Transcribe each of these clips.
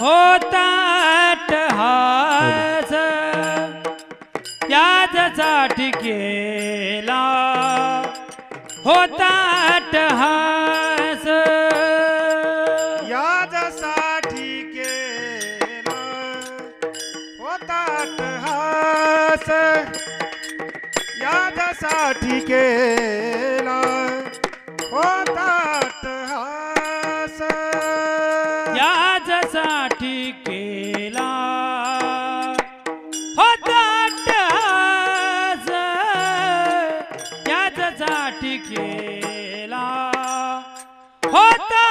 होता अट्टहास याच्यासाठी केला होता अट्टहास याच्यासाठी केला होता अट्टहास याच्यासाठी केला होता अट्टहास याच्यासाठी केला होता अट्टहास याच्यासाठी केला होता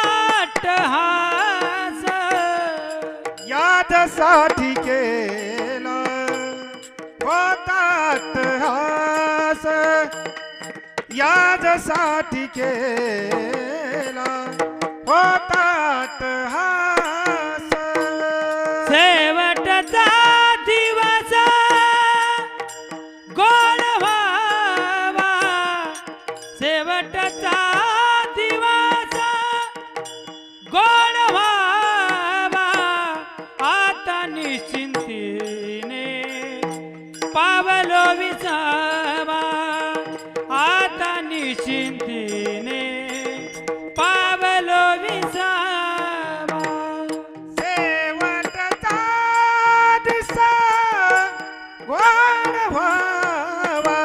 अट्टहास याच्यासाठी केला होता अट्टहास याच्यासाठी केला होता अट्टहास शेवटचा दिवस गोड व्हावा शेवटचा दिवस गोड व्हावा आता निश्चिंतीने पावलो विसावा आता निश्चिंतीने पावलो विसावा शेवटचा दिसा गोड व्हावा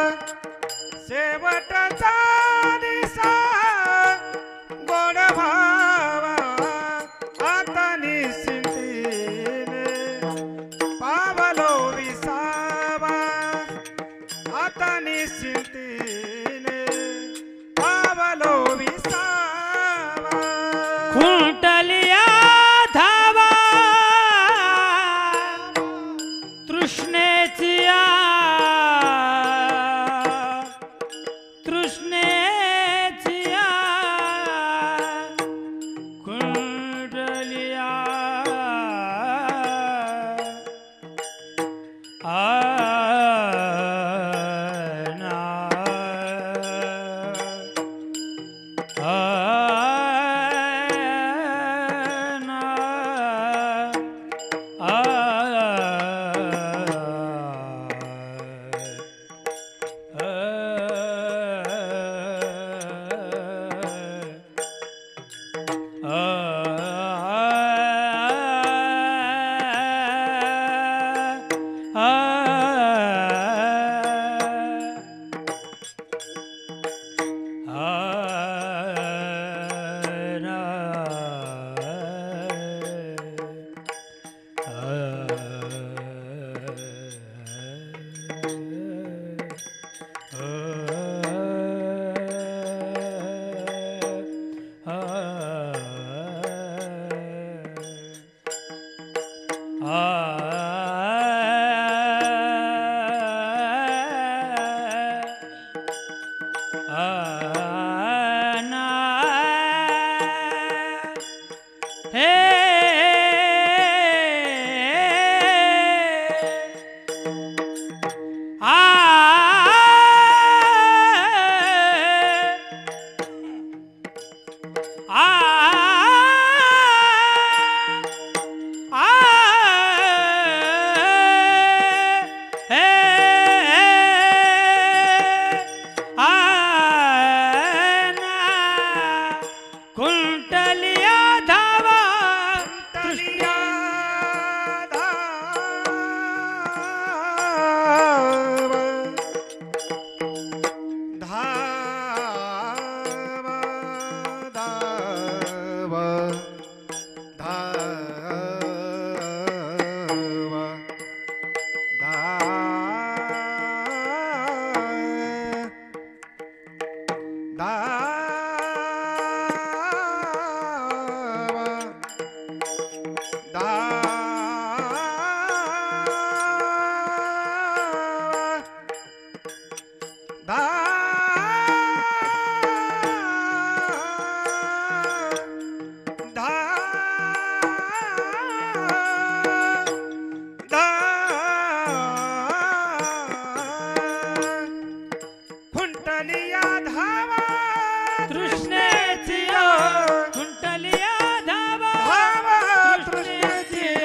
शेवटचा दिसा गोड व्हावा आता निश्चिंतीने पावलो विसावा आता निश्चिंतीने पावलो विसावा खुंटलिया धावा तृष्णेची तृष्णेची खुंटलिया कुंटलिया धावा कुंटलिया धावा तृष्णेची कुंटलिया धावा तृष्णेची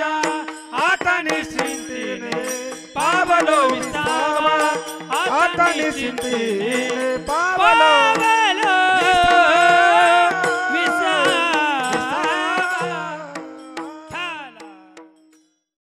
पावलो विसावा आता निश्चिंतीने पावलो